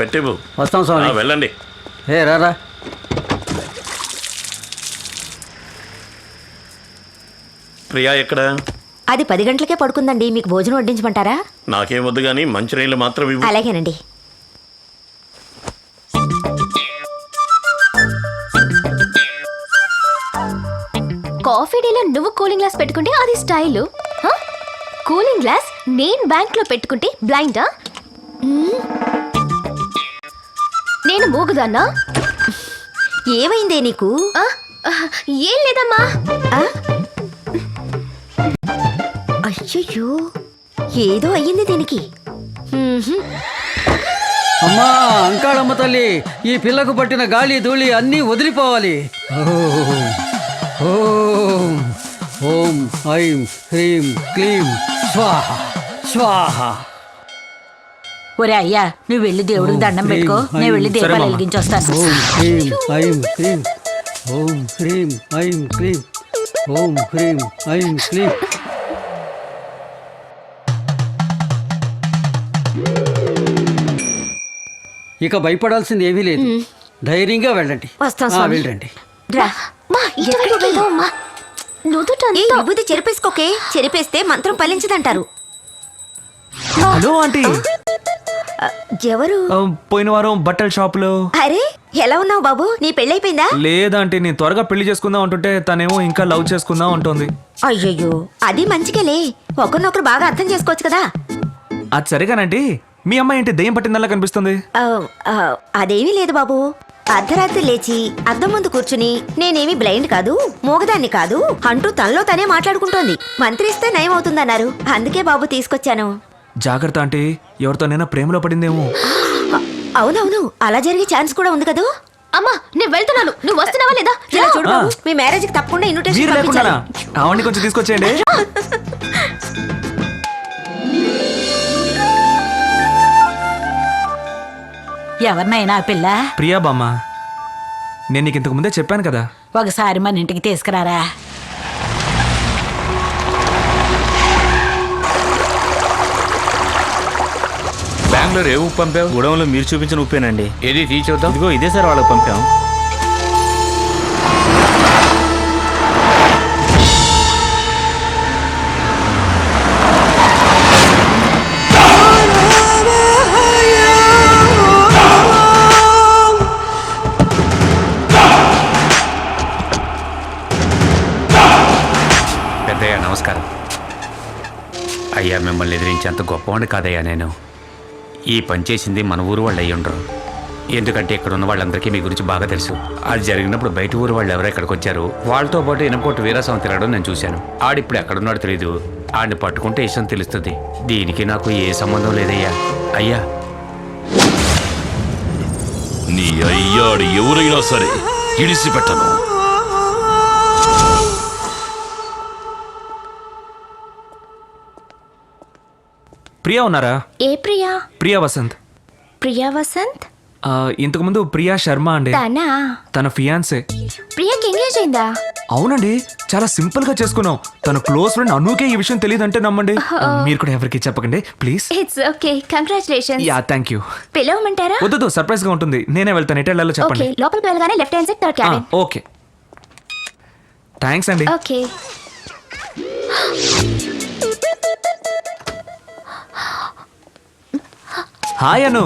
పెట్టివు. వస్తాం స్వామి. వెళ్ళండి. ఏ రారా. ప్రియా ఎక్కడ? అది 10 గంటలకే పడుకుందండి. మీకు భోజనం వడ్డించమంటారా? నాకేం వద్దు కానీ మంచినీళ్ళు మాత్రం ఇవ్వు. అలాగేనండి. కాఫీ డేలో నువ్వు కూలింగ్ గ్లాస్ పెట్టుకుంటే అది స్టైల్. కూలింగ్ గ్లాస్ నేను బ్యాంక్ లో పెట్టుకుంటే బ్లైండా? నేను మూగుదాన్నా? ఏమైందే నీకు? ఏం లేదమ్మా. అయ్యయ్యో, ఏదో అయ్యింది దీనికి. అమ్మా అంకాళమ్మ తల్లి, ఈ పిల్లకు పట్టిన గాలి ధూళి అన్నీ వదిలిపోవాలి. ఓం ఓం ఐం హ్రీం క్లీం స్వాహ స్వాహ. ఒరే అయ్యా, నువ్వు వెళ్ళి దేవుడికి దండం పెట్టుకో, నేను వెళ్ళి దీపాలు వెలిగించొస్తాను. ఓం హ్రీం ఐం క్లీం, ఓం హ్రీం ఐం క్లీం, ఓం హ్రీం ఐం క్లీం. ఇక భయపడాల్సింది ఏమీ లేదు. ధైర్యంగా వెళ్ళండి. వెళ్ళండి. విభూతి చెరిపేసుకోకే. చెరిపేస్తే మంత్రం ఫలించదంటారు. Hello aunty. ఎవరు? పోయిన వారం బట్టల షాపులో. అరే ఎలా ఉన్నావు బాబు? నీ పెళ్ళైపోయిందా? లేదంటే నేను త్వరగా పెళ్లి చేసుకుందాం అంటుంటే తనేమో ఇంకా లవ్ చేసుకుందాం అంటుంది. అయ్యయ్యో, అది మంచికేలే. ఒకరినొకరు బాగా అర్థం చేసుకోవచ్చు కదా. అది సరిగానండి. మీ అమ్మాయి ఏంటి దెయ్యం పట్టిందల్లా కనిపిస్తుంది? అదేమీ లేదు బాబు. అర్ధరాత్రి లేచి అద్దం ముందు కూర్చుని నేనేమి బ్లైండ్ కాదు, మూగదాన్ని కాదు అంటూ తనలో తనే మాట్లాడుకుంటోంది. మంత్రిస్తే నయం అవుతుందన్నారు. అందుకే బాబు తీసుకొచ్చాను. జాగ్రత్త ఆంటీ, ఎవరితోనైనా ప్రేమలో పడిందేమో. అవునవును, అలా జరిగే ఛాన్స్ కూడా ఉంది కదా. అమ్మా నేను వెళ్తున్నాను, నువ్వు వస్తున్నావా లేదా? చూడు బాబు, మీ మ్యారేజ్ కి తప్పకుండా ఇన్విటేషన్ పంపించాలి. అవన్నీ కొంచెం తీసుకొచ్చేయండి. ఎవరినైనా పిల్ల? ప్రియా బామ్మ, నేను నీకు ఇంతకు ముందే చెప్పాను కదా. ఒకసారి మన ఇంటికి తీసుకురారా. బెంగళూరు ఏ ఉప్పు పంపావు? గూడెంలో మీరు చూపించిన ఉప్పేనండి. ఏది తీర్చొద్దాం. ఇదిగో ఇదే సార్ వాళ్ళకి పంపాం. పెద్దయ్యా నమస్కారం. అయ్యా మిమ్మల్ని ఎదిరించేంత గొప్పవాడిని కాదయ్యా నేను. ఈ పని చేసింది మన ఊరు వాళ్ళు అయ్యి ఉండరు. ఎందుకంటే ఇక్కడ ఉన్న వాళ్ళందరికీ మీ గురించి బాగా తెలుసు. అది జరిగినప్పుడు బయట ఊరు వాళ్ళు ఎవరో ఇక్కడికి వచ్చారు. వాళ్ళతో పాటు ఇనపోటు వీరాస్వామి తిరగడం నేను చూశాను. ఆడిప్పుడు ఎక్కడున్నాడో తెలీదు. ఆడిని పట్టుకుంటే ఇష్టం తెలుస్తుంది. దీనికి నాకు ఏ సంబంధం లేదయ్యా. అయ్యా నీ అయ్యాడు ఎవరైనా సరే ఇడిసిపెట్టను. ప్రియా ఉన్నారా? ఏ ప్రియా? ప్రియా వసంత్. ప్రియా వసంత్? ఇంతకు ముందు ప్రియా శర్మ అండి. తన ఫియాన్సే. ప్రియాకి ఎంగేజ్ అయిందా? అవునండి, చాలా సింపుల్ గా చేసుకున్నాం. తన క్లోజ్ ఫ్రెండ్ అనుకే ఈ విషయం తెలియదంటే నమ్మండి. మీరు కూడా ఎవరికి చెప్పకండి please. It's okay, congratulations. Yeah thank you. పిలవమంటారా? వద్దు, సర్ప్రైజ్ గా ఉంటుంది. నేనే వెళ్తాను. ఎటు వెళ్ళాలో చెప్పండి. ఓకే, లోపలికి వెళ్ళగానే left hand side third cabin. Okay thanks అండి. Okay. Hi Anu.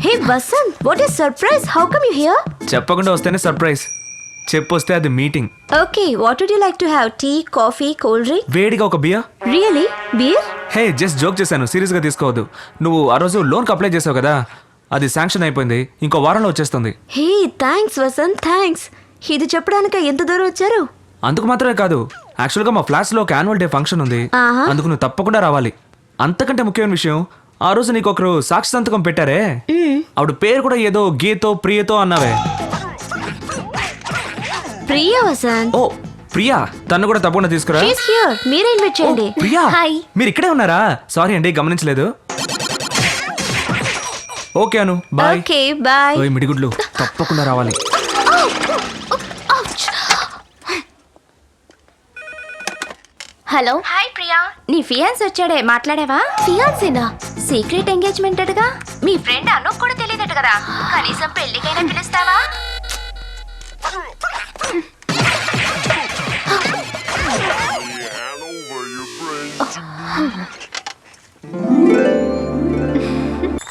Hey Vasant, what is surprise? How come you here? చెప్పకుండా వస్తేనే సర్ప్రైజ్, చెప్పొస్తే అది meeting. Okay, what would you like to have? Tea, coffee, cool drink? వేడిగా ఒక beer. Really? Beer? Hey just joke చేశాను, serious గా తీసుకోవద్దు. నువ్వు ఆ రోజు లోన్కి అప్లై చేసావు కదా, అది శాంక్షన్ అయిపోయింది. ఇంకో వారంలో వచ్చేస్తుంది. Hey thanks Vasant, thanks. ఇది చెప్పడానికి ఎంత దూరం వచ్చారు? అందుకు మాత్రమే కాదు, యాక్చువల్గా మా ఫ్లాట్స్ లో ఒక యాన్యువల్ డే ఫంక్షన్ ఉంది. అందుకు నువ్వు తప్పకుండా రావాలి. అంతకంటే ముఖ్యమైన విషయం, ఆ రోజు నీకు ఒకరు సాక్షి సంతకం పెట్టారే, ఆవిడ పేరు కూడా ఏదో గీతో ప్రియతో అన్నావే. ప్రియా వసంత్. ఓ ప్రియా, తను కూడా తప్పకుండా తీసుకురా. మీరే ఇన్వైట్ చేయండి. ప్రియా, హాయ్. మీరు ఇక్కడే ఉన్నారా? సారీ అండి, గమనించలేదు. Okay Anu, bye. Okay bye. ఓయ్ మిడిగుడ్లు, తప్పకుండా రావాలి. హలో. హాయ్ ప్రియా. నీ ఫియాన్స్ వచ్చాడే, మాట్లాడావా? ఫియాన్సేనా? సీక్రెట్ ఎంగేజ్మెంట్ అడగా. మీ ఫ్రెండ్ అను కూడా తెలియదట కదా, కనీసం పెళ్లికైనా పిలుస్తావా?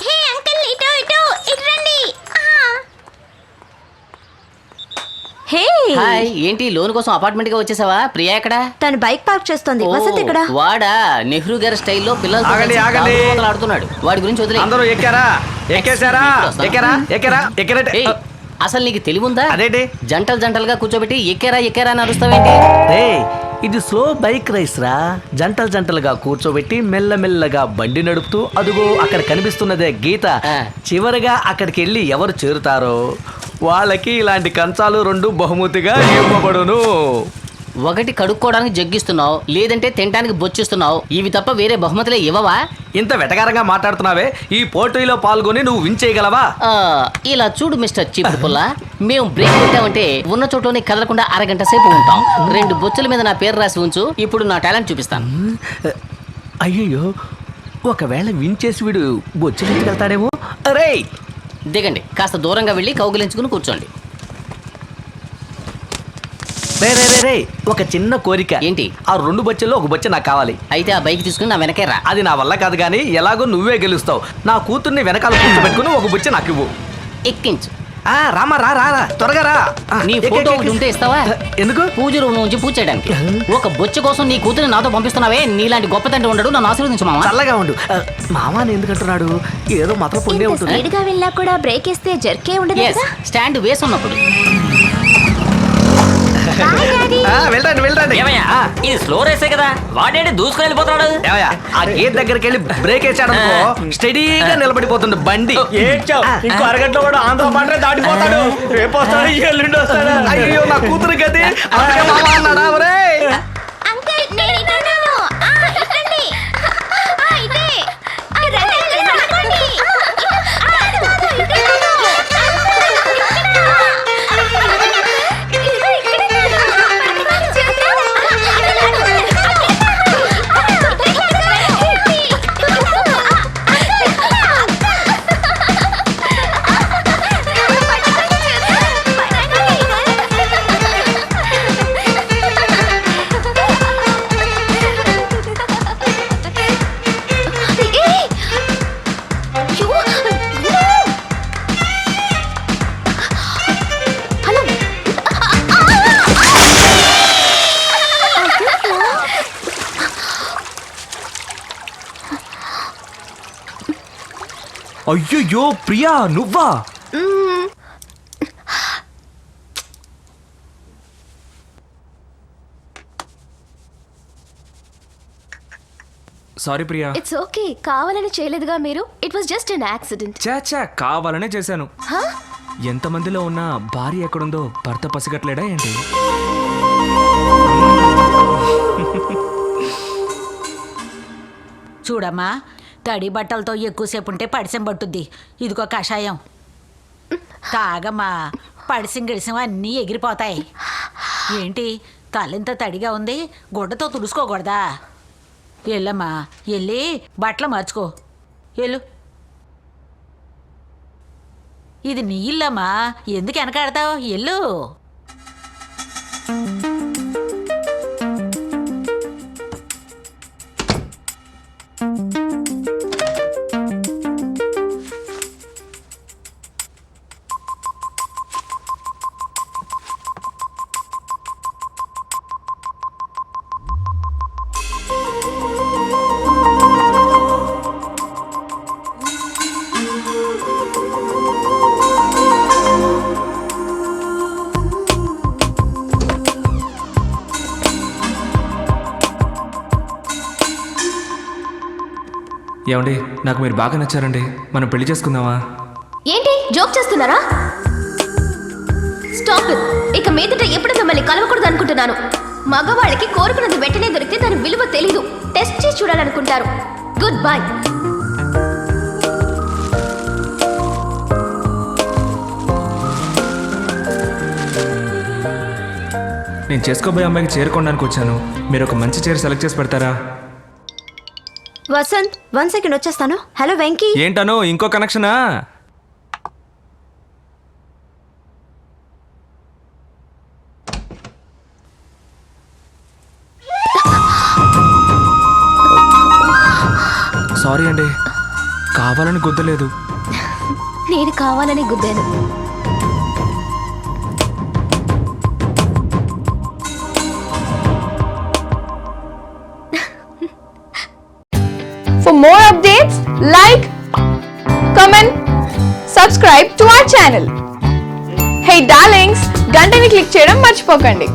హే అంకుల్, ఇటు ఇటు ఇటు రండి. హే, హాయ్, ఏంటి లోన్ కోసం అపార్ట్మెంట్ గా వచ్చేసావా? ప్రియా ఎక్కడ? తను బైక్ పార్క్ చేస్తుంది. వసంత్ ఇక్కడ. వాడా నెహ్రూ గారి స్టైల్లో పిల్లలతో ఆగండి, కలిసి ఆగండి. ఆటలు ఆడుతున్నాడు. వాడి గురించి వదిలే. అందరూ ఎక్కారా? ఎక్కేశారా? ఎక్కారా? ఎక్కారా? ఎక్కారంటే ఏయ్, అసలు నీకు తెలివుందా? అదేంటి? జంటలుగా కూర్చోబెట్టి ఎక్కారా అని అరుస్తావేంటి? ఇది స్లో బైక్ రైస్ రా. జంటలుగా కూర్చోబెట్టి మెల్లమెల్లగా బండి నడుపుతూ అదుగో అక్కడ కనిపిస్తున్నదే గీత. చివరిగా అక్కడికి వెళ్ళి ఎవరు చేరుతారో వాళ్ళకి ఇలాంటి కంచాలు 2 బహుమతిగా ఇవ్వబడును. ఒకటి కడుక్కోవడానికి జగ్గిస్తున్నావు, లేదంటే తినడానికి బొచ్చిస్తున్నావు. ఇవి తప్ప వేరే బహుమతులే ఇవ్వవా? ఇంత వెటకారంగా మాట్లాడుతున్నావే, ఈ పోటీలో పాల్గొని నువ్వు విన్ చేయగలవా? ఇలా చూడు మిస్టర్ చీప్ పుల్ల, మేము బ్రేక్ పెట్టామంటే ఉన్న చోటలోనే కదలకుండా అరగంట సేపు ఉంటాం. 2 బొచ్చుల మీద నా పేరు రాసి ఉంచు, ఇప్పుడు నా టాలెంట్ చూపిస్తాను. అయ్యయ్యో, ఒకవేళ విన్ చేసి వీడు బొచ్చెలెత్తుకెళ్తాడేమో. అరే దిగండి, కాస్త దూరంగా వెళ్ళి కౌగిలించుకుని కూర్చోండి. రే ఒక చిన్న కోరిక. ఏంటి? ఆ 2 బొచ్చెల్లో ఒక బొచ్చె నాకు కావాలి. అయితే ఆ బైక్ తీసుకుని నా వెనకే రా. అది నా వల్ల కాదు కానీ ఎలాగో నువ్వే గెలుస్తావు. నా కూతుర్ని వెనకాల కూర్చోబెట్టుకుని ఒక బొచ్చె నాకు ఇవ్వు. ఎక్కించు. రామా రా త్వరగా రా. నీ ఫోటో ఒకటి ఉంటే ఇస్తావా? ఎందుకు? పూజ రూమ్ నుంచి పూజ చేయడానికి. ఒక బొచ్చ కోసం నీ కూతురిని నాతో పంపిస్తున్నావే, నీలాంటి గొప్ప తండ్రి ఉండడు. నన్ను ఆశీర్వదించు మామ. చల్లగా ఉండు. మామాని ఎందుకంటున్నాడు? ఏదో మాత్రం పుణ్యం ఉంటుంది. స్పీడ్గా వెళ్ళా కూడా బ్రేక్ వేస్తే జర్కే ఉండదు Yes, కదా. స్టాండ్ వేసి ఉన్నప్పుడు. వెళ్ళండి. ఇది స్లో రేసే కదా, వాడేంటి దూసుకుని వెళ్ళిపోతాడు? ఆ గేట్ దగ్గరికి వెళ్ళి బ్రేక్ వేసాడు స్టడీగా నిలబడిపోతుంది బండి. ఇంకో అరగంటలో కూడా ఆంధ్ర బార్డరే దాటిపోతాడు. రేపు వస్తాడు, ఎల్లుండి వస్తాడు. అయ్యో నా కూతురు గది. అందుకే మామ అన్నాడా? ఒరేయ్ అంకుల్, నేను ఇటున్నాను. ఇటండి. ఇటే. రండి. అయ్యయ్యో ప్రియా, నువ్వా? సారీ ప్రియా. ఇట్స్ ఓకే, కావాలని చేయలేదుగా మీరు. It was just an accident. చాచా, కావాలనే చేశాను. ఎంతమందిలో ఉన్న భార్య ఎక్కడుందో భర్త పసిగట్లేడా ఏంటి? చూడమ్మా, తడి బట్టలతో ఎక్కువసేపు ఉంటే పడిసం పట్టుద్ది. ఇదిగో కషాయం తాగమ్మా. పడిసం గిడిసం అన్నీ ఎగిరిపోతాయి. ఏంటి తలెంత తడిగా ఉంది, గుడ్డతో తుడుచుకోకూడదా? వెళ్ళమ్మా, వెళ్ళి బట్టలు మార్చుకో. వెళ్ళు. ఇది నీ ఇల్లమ్మా, ఎందుకు వెనకాడతావు? ఎల్లు. ఏమండి, నాకు మీరు బాగా నచ్చారండి. మనం పెళ్లి చేసుకుందామా? ఏంటి జోక్ చేస్తున్నారా? Stop it. ఇక మీదట ఎప్పుడు మిమ్మల్ని కలవకూడదు అనుకుంటున్నాను. మగవాళ్ళకి కోరుకున్నది వెంటనే దొరికితే దాని విలువ తెలీదు. టెస్ట్ చేసి చూడాలనుకుంటారు. Good bye. నేను చేసుకోబోయే అమ్మాయికి చేరుకోవడానికి వచ్చాను. మీరు ఒక మంచి చీర సెలెక్ట్ చేసి పెడతారా? వసంత్ 1 సెకండ్ వచ్చేస్తాను. హలో వెంకీ. ఏంటను ఇంకో కనెక్షనా? సారీ అండి, కావాలని గుద్దలేదు. నేను కావాలని గుద్దాను. For more updates, like, comment, subscribe to our channel. Hey darlings, గంటని click చేయడం మర్చిపోకండి.